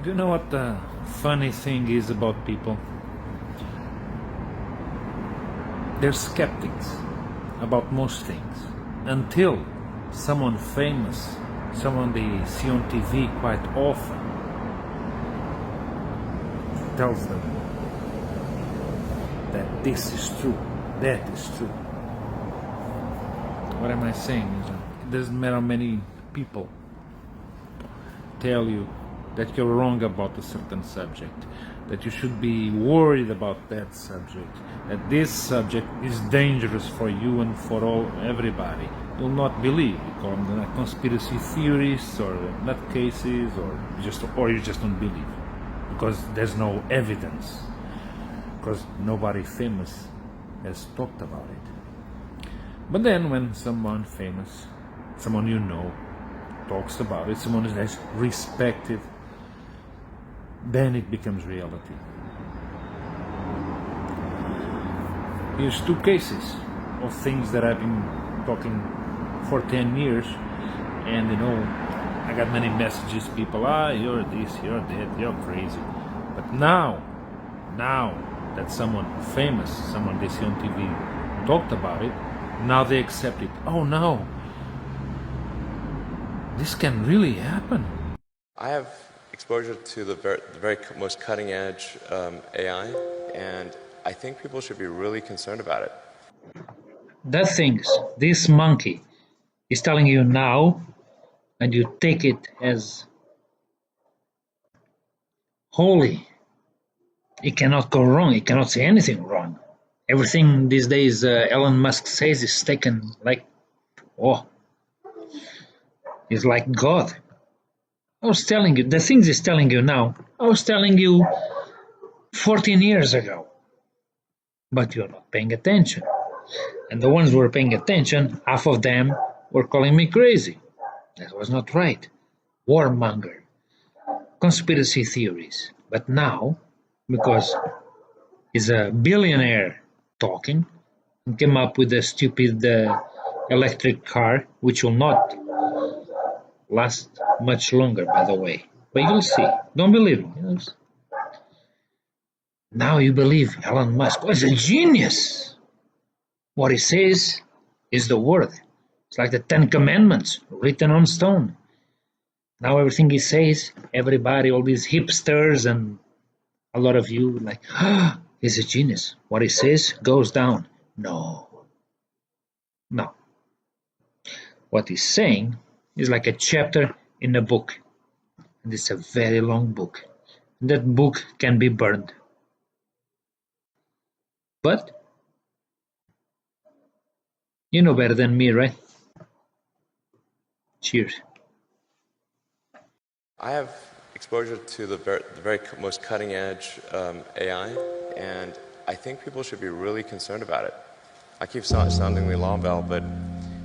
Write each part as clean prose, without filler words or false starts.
Do you know what the funny thing is about people? They're skeptics about most things until someone famous, someone they see on TV quite often, tells them that this is true, that is true. What am I saying? It doesn't matter how many people tell you that you're wrong about a certain subject, that you should be worried about that subject, that this subject is dangerous for you and for everybody. You'll not believe. You call them conspiracy theorists or nutcases, or you just don't believe because there's no evidence, because nobody famous has talked about it. But then when someone famous, someone you know, talks about it, someone that's respected, then it becomes reality. Here's two cases of things that I've been talking for 10 years, and I got many messages, people, you're this, you're that, you're crazy. But now that someone famous, someone they see on TV talked about it, now they accept it. Oh no, this can really happen. I have exposure to the very most cutting edge AI, and I think people should be really concerned about it. The things this monkey is telling you now, and you take it as holy. It cannot go wrong. It cannot say anything wrong. Everything these days Elon Musk says is taken like, he's like God. I was telling you, the things he's telling you now, I was telling you 14 years ago. But you're not paying attention. And the ones who were paying attention, half of them were calling me crazy. That was not right. Warmonger. Conspiracy theories. But now, because he's a billionaire talking, and came up with a stupid electric car, which will not last much longer, by the way. But you'll see. Don't believe me. Now you believe Elon Musk was a genius. What he says is the word. It's like the 10 Commandments written on stone. Now everything he says, everybody, all these hipsters and a lot of you like, he's a genius. What he says goes down. No. What he's saying is like a chapter in a book. And it's a very long book. And that book can be burned. But you know better than me, right? Cheers. I have exposure to the very most cutting edge AI, and I think people should be really concerned about it. I keep sounding the alarm bell, but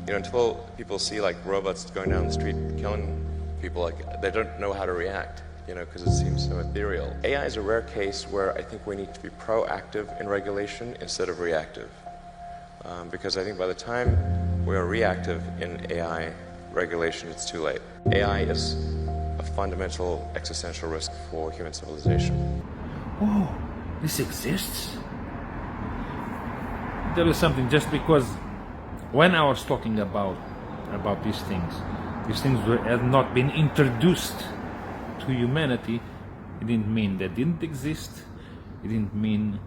until people see like robots going down the street killing people, like they don't know how to react, because it seems so ethereal. AI is a rare case where I think we need to be proactive in regulation instead of reactive, because I think by the time we are reactive in AI regulation, it's too late. AI is a fundamental existential risk for human civilization. Oh, this exists? Tell you something, just because when I was talking about these things have not been introduced to humanity, it didn't mean they didn't exist. It didn't mean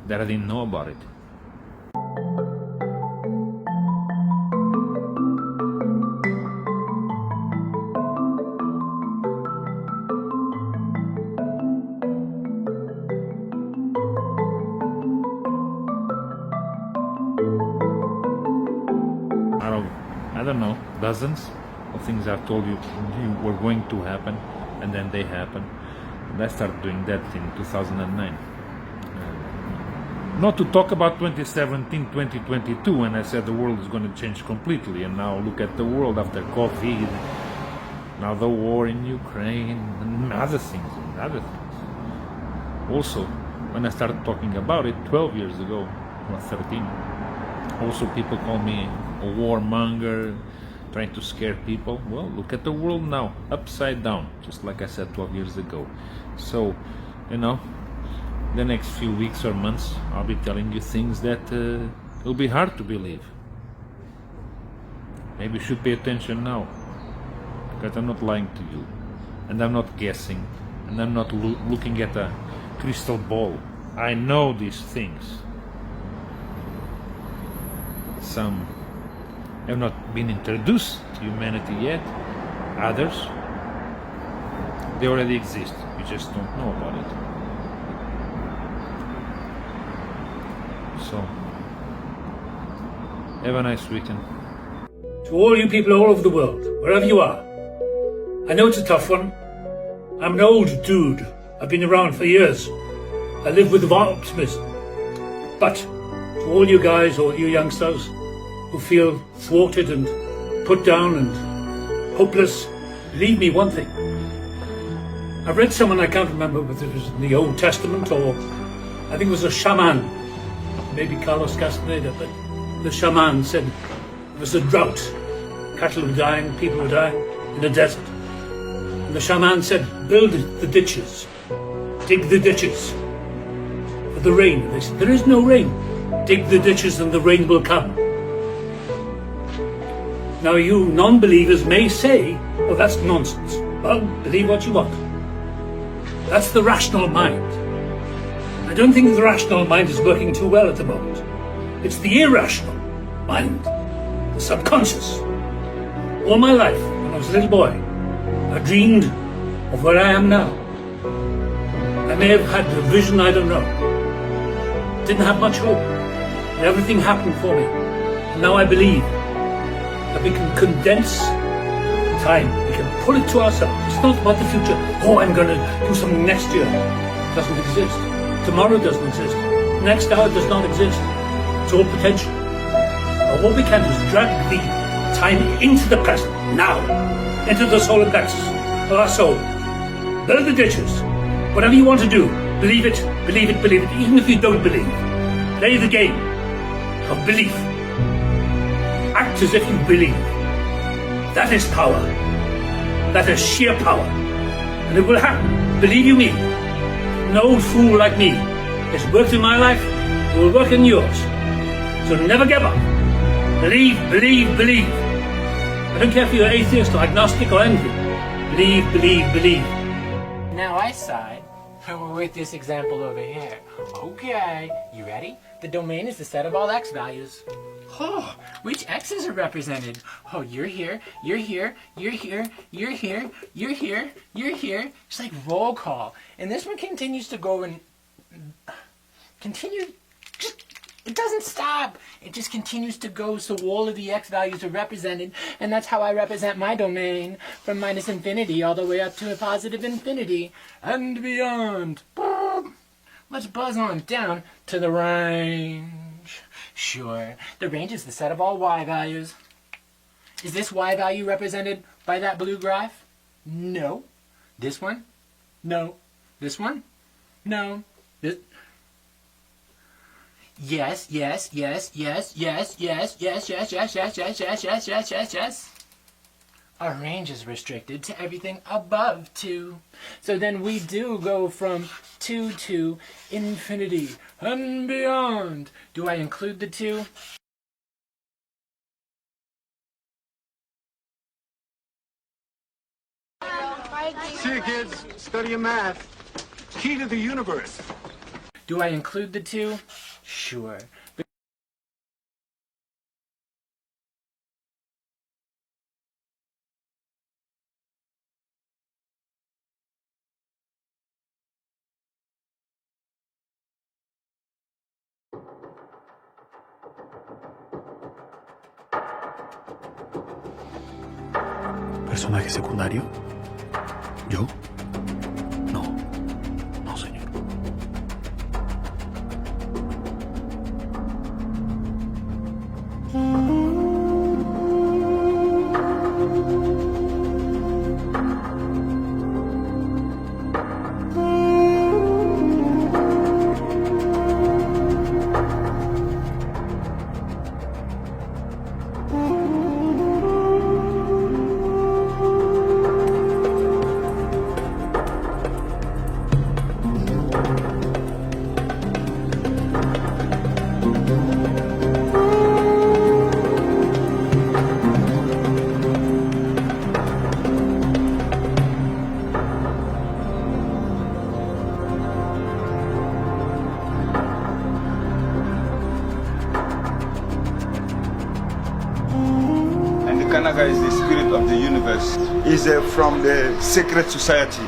that I didn't know about it. I don't know, dozens of things I've told you were going to happen, and then they happen. And I started doing that in 2009. Not to talk about 2017, 2022, when I said the world is going to change completely, and now look at the world after COVID, now the war in Ukraine, and other things. Also, when I started talking about it 12 years ago, or 13, also people call me a warmonger, trying to scare people. Well, look at the world now, upside down, just like I said 12 years ago. So, the next few weeks or months, I'll be telling you things that will be hard to believe. Maybe you should pay attention now, because I'm not lying to you, and I'm not guessing, and I'm not looking at a crystal ball. I know these things. Some have not been introduced to humanity yet. Others, they already exist. We just don't know about it. So, have a nice weekend. To all you people all over the world, wherever you are, I know it's a tough one. I'm an old dude. I've been around for years. I live with optimism. But to all you guys, all you youngsters who feel thwarted and put down and hopeless, believe me one thing. I've read someone, I can't remember whether it was in the Old Testament or I think it was a shaman, maybe Carlos Castaneda, but the shaman said it was a drought. Cattle were dying, people were dying in a desert. And the shaman said, build the ditches, dig the ditches for the rain. And they said, there is no rain. Dig the ditches and the rain will come. Now you non-believers may say, oh, that's nonsense. Well, believe what you want. That's the rational mind. I don't think the rational mind is working too well at the moment. It's the irrational mind, the subconscious. All my life, when I was a little boy, I dreamed of where I am now. I may have had a vision, I don't know. Didn't have much hope. And everything happened for me. And now I believe that we can condense time. We can pull it to ourselves. It's not about the future. Oh, I'm going to do something next year. It doesn't exist. Tomorrow doesn't exist. Next hour does not exist. It's all potential. But what we can do is drag the time into the present, now, into the solar plexus of our soul. Build the ditches. Whatever you want to do, believe it, believe it, believe it, even if you don't believe. Play the game of belief. Act as if you believe. That is power. That is sheer power. And it will happen, believe you me. An old fool like me has worked in my life, it will work in yours. So never give up. Believe, believe, believe. I don't care if you're atheist or agnostic or anything. Believe, believe, believe. Now I side with this example over here. Okay, you ready? The domain is the set of all x values. Oh, which x's are represented? Oh, you're here, you're here, you're here, you're here, you're here, you're here. It's like roll call. And this one continues to go and it doesn't stop. It just continues to go, so all of the x values are represented, and that's how I represent my domain, from minus infinity all the way up to a positive infinity and beyond. Boom. Let's buzz on down to the range. Sure, the range is the set of all y values. Is this y value represented by that blue graph? No. This one? No. This one? No. This... Yes, yes, yes, yes, yes, yes, yes, yes, yes, yes, yes, yes, yes, yes, yes, yes. Our range is restricted to everything above 2. So then we do go from 2 to infinity and beyond. Do I include the 2? See you, kids. Study your math. Key to the universe. Do I include the 2? Sure. ¿Personaje secundario? ¿Yo? No. No, señor. spirit of the universe is from the secret society.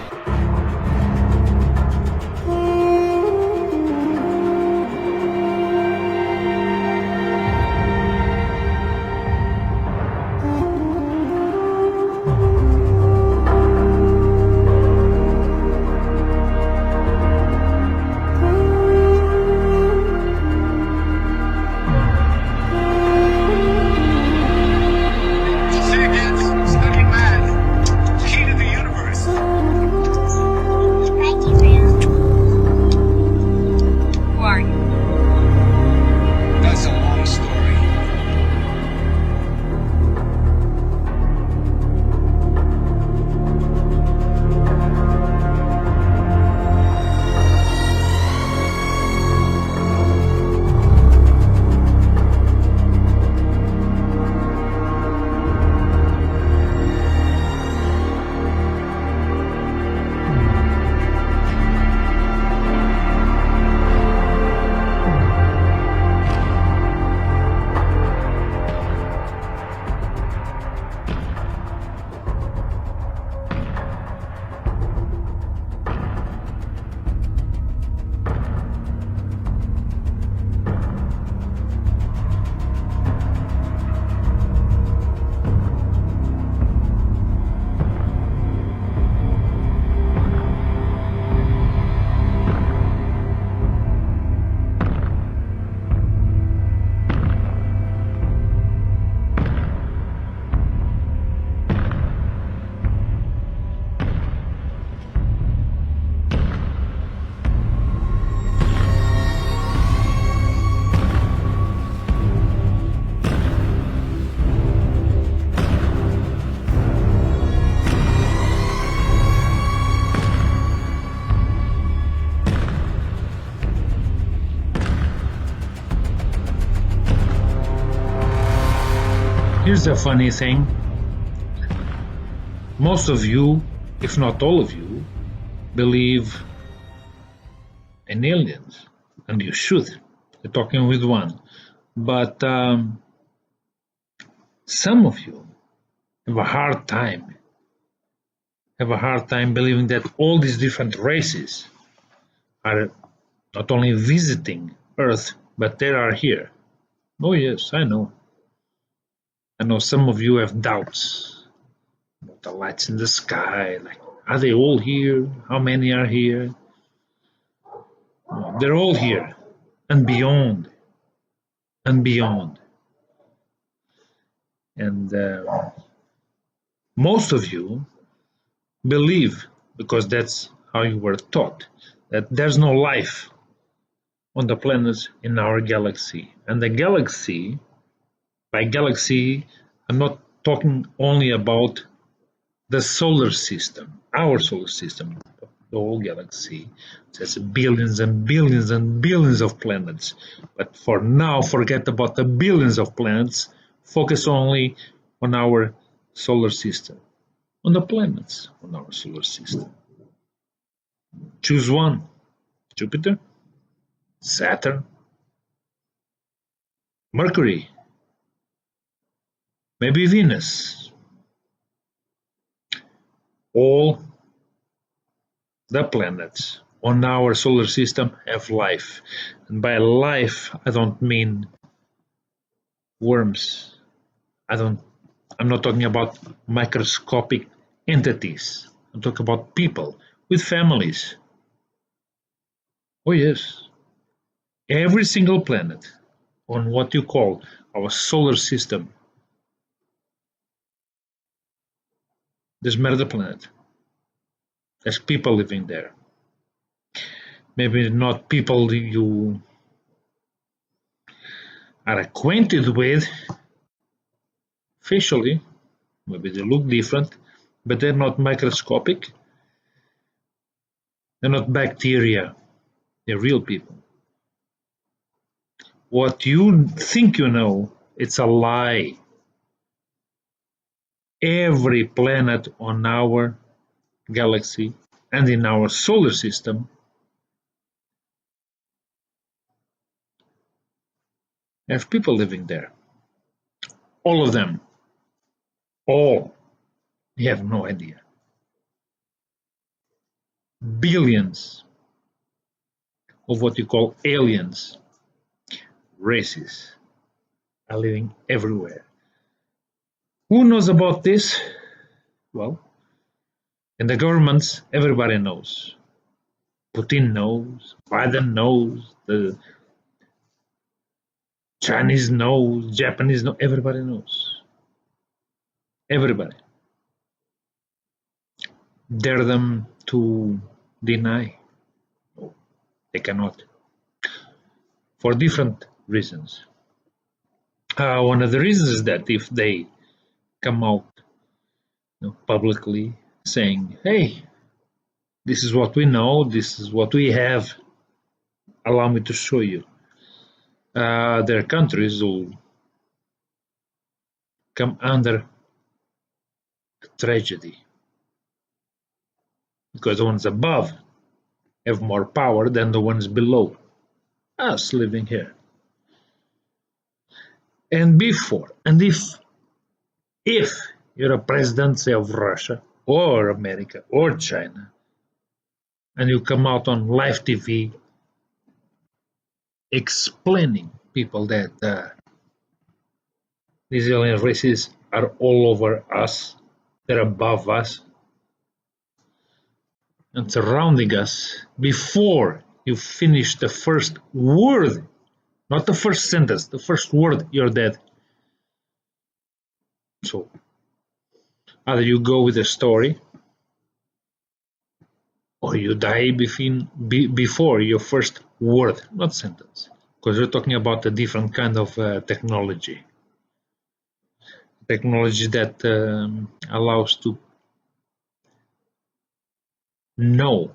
Here's the funny thing. Most of you, if not all of you, believe in aliens, and you should. You're talking with one. But some of you have a hard time believing that all these different races are not only visiting Earth, but they are here. Oh yes, I know. I know some of you have doubts about the lights in the sky. Like, are they all here? How many are here? No, they're all here, and beyond, and beyond. And most of you believe, because that's how you were taught, that there's no life on the planets in our galaxy. And the galaxy, by galaxy, I'm not talking only about the solar system, our solar system, the whole galaxy. There's billions and billions and billions of planets. But for now, forget about the billions of planets. Focus only on our solar system, on the planets on our solar system. Choose one. Jupiter, Saturn, Mercury, maybe Venus. All the planets on our solar system have life. And by life, I don't mean worms. I'm not talking about microscopic entities. I'm talking about people with families. Oh yes. Every single planet on what you call our solar system, there's another planet. There's people living there. Maybe not people you are acquainted with facially. Maybe they look different, but they're not microscopic. They're not bacteria. They're real people. What you think you know, it's a lie. Every planet on our galaxy and in our solar system have people living there. All of them. All. You have no idea. Billions of what you call aliens, races, are living everywhere. Who knows about this? Well, in the governments, everybody knows. Putin knows, Biden knows, the Chinese knows, Japanese knows, everybody knows. Everybody. Dare them to deny? No, they cannot. For different reasons. One of the reasons is that if they come out publicly saying, hey, this is what we know, this is what we have, allow me to show you, their countries will come under tragedy. Because the ones above have more power than the ones below us living here. And if you're a president, say, of Russia or America or China, and you come out on live TV explaining people that these alien races are all over us, they're above us and surrounding us, before you finish the first word, not the first sentence, the first word, you're dead. So either you go with the story or you die before your first word, not sentence, because we're talking about a different kind of technology that allows to know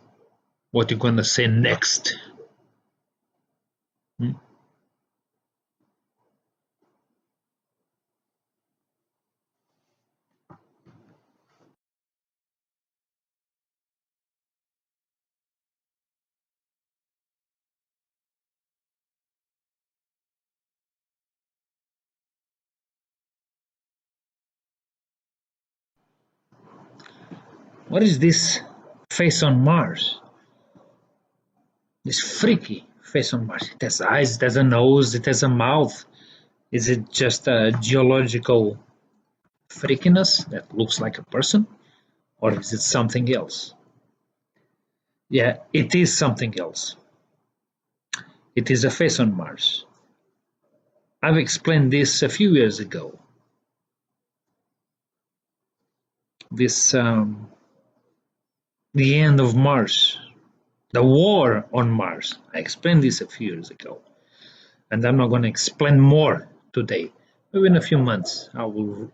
what you're going to say next. What is this face on Mars? This freaky face on Mars. It has eyes, it has a nose, it has a mouth. Is it just a geological freakiness that looks like a person? Or is it something else? Yeah, it is something else. It is a face on Mars. I've explained this a few years ago. This, the end of Mars, the war on Mars. I explained this a few years ago. And I'm not going to explain more today. Maybe in a few months I will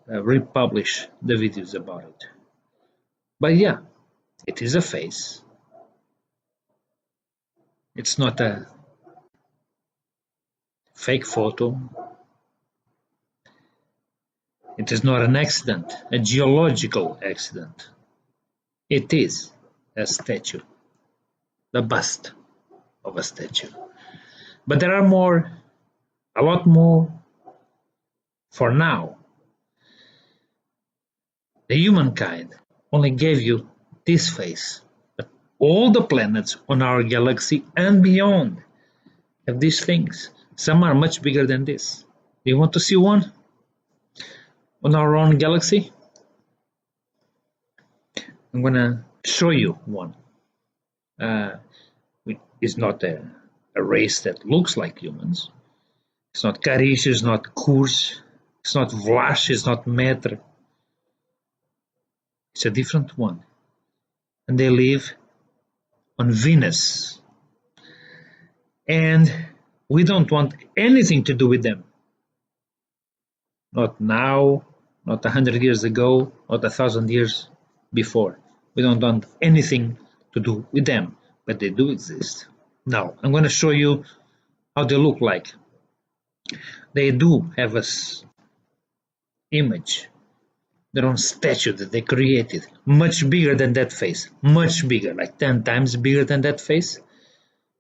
republish the videos about it. But yeah, it is a face. It's not a fake photo. It is not an accident, a geological accident. It is a statue, the bust of a statue. But there are a lot more for now. The humankind only gave you this face, but all the planets on our galaxy and beyond have these things. Some are much bigger than this. Do you want to see one on our own galaxy? I'm gonna show you one. It's not a race that looks like humans. It's not Karish, it's not Kurs, it's not Vlash, it's not Metr. It's a different one. And they live on Venus. And we don't want anything to do with them. Not now, not 100 years ago, not 1,000 years before. We don't want anything to do with them, but they do exist. Now, I'm going to show you how they look like. They do have an image, their own statue that they created, much bigger than that face, much bigger, like 10 times bigger than that face.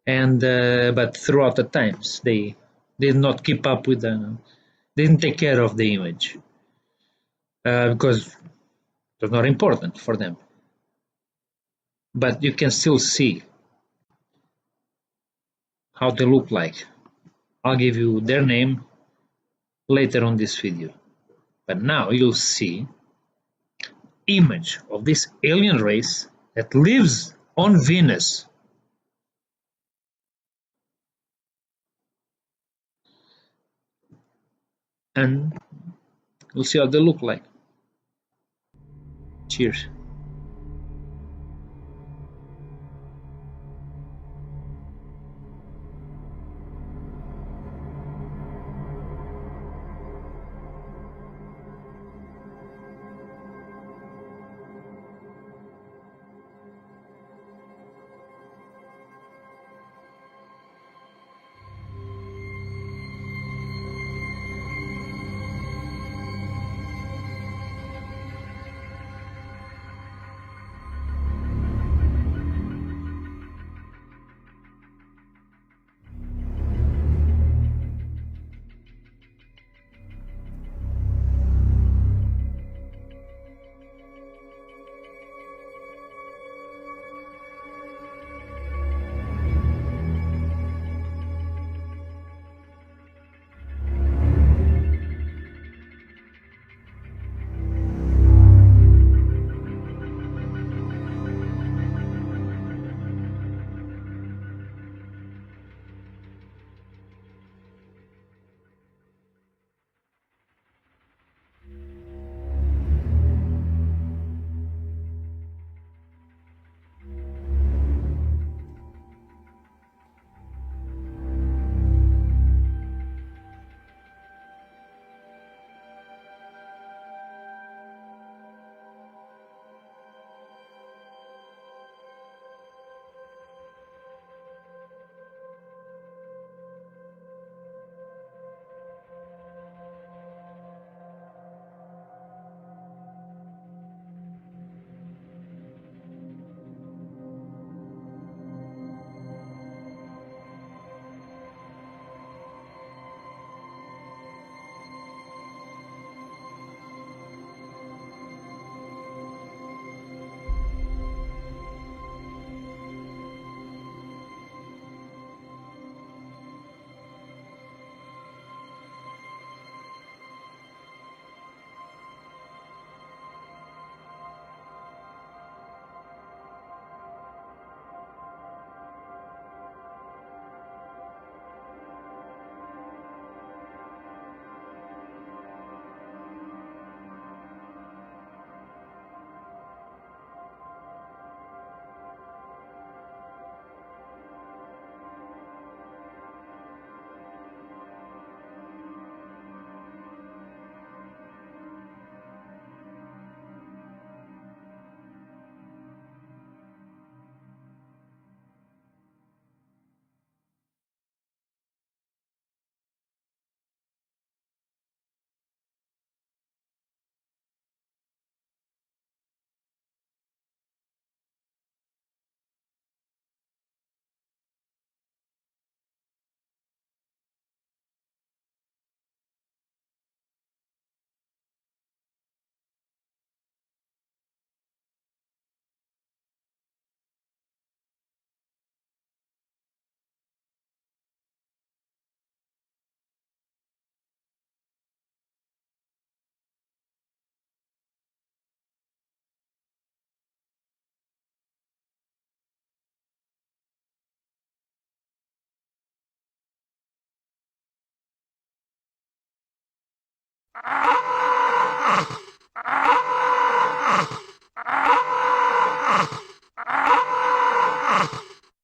And but throughout the times, they did not keep up with they didn't take care of the image. because it's not important for them. But you can still see how they look like. I'll give you their name later on this video. But now you'll see image of this alien race that lives on Venus. And you'll see how they look like. Cheers.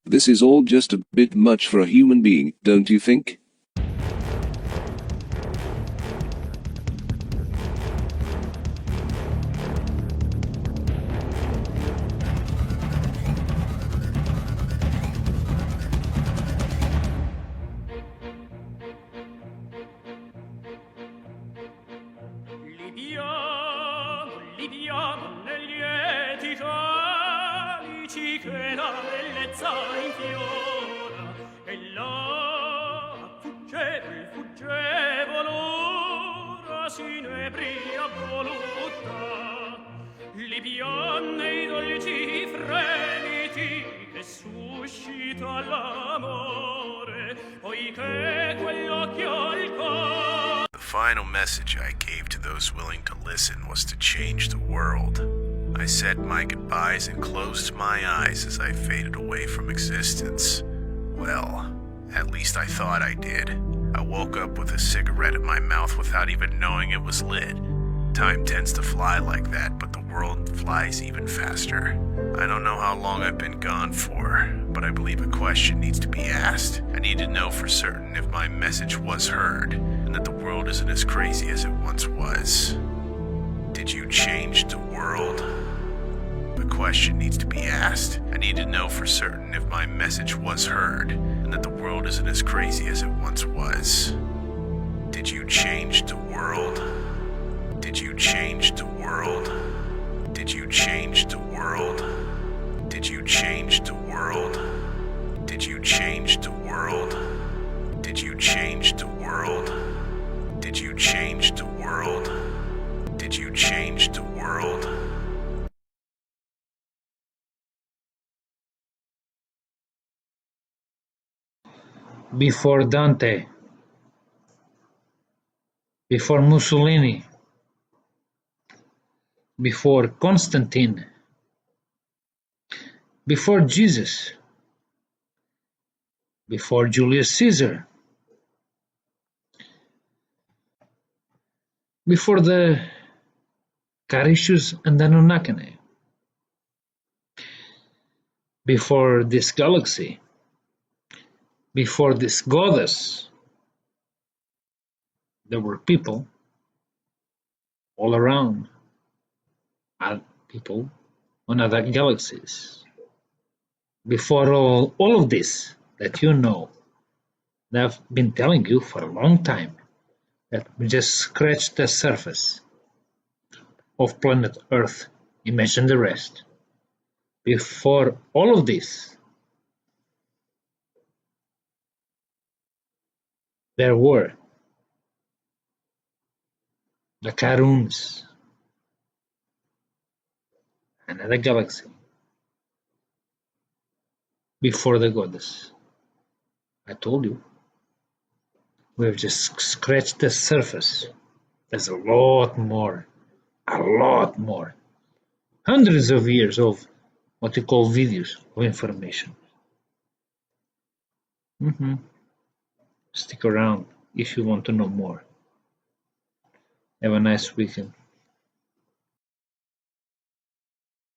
This is all just a bit much for a human being, don't you think? Libiamo negli eti calici che la bellezza infiora e là fuggevol ora s'inebria voluta, li pianne i dolci fremiti che suscita l'amore, poiché quell'occhio al cuore. The final message I gave to those willing to listen was to change the world. I said my goodbyes and closed my eyes as I faded away from existence. Well, at least I thought I did. I woke up with a cigarette in my mouth without even knowing it was lit. Time tends to fly like that, but the world flies even faster. I don't know how long I've been gone for, but I believe a question needs to be asked. I need to know for certain if my message was heard, and that the world isn't as crazy as it once was. Did you change the world? The question needs to be asked. I need to know for certain if my message was heard, and that the world isn't as crazy as it once was. Did you change the world? Did you change the world? Did you change the world? Did you change the world? Did you change the world? Did you change the world? Did you change the world? Did you change the world? Before Dante, before Mussolini, before Constantine, before Jesus, before Julius Caesar, before the Caricius and Anunnaki, before this galaxy, before this goddess, there were people all around, people on other galaxies. Before all of this that you know, that I've been telling you for a long time, that we just scratched the surface of planet Earth. Imagine the rest. Before all of this, there were the KARUNS, another galaxy, before the goddess. I told you, we've just scratched the surface. There's a lot more, hundreds of years of what you call videos of information. Stick around if you want to know more. Have a nice weekend.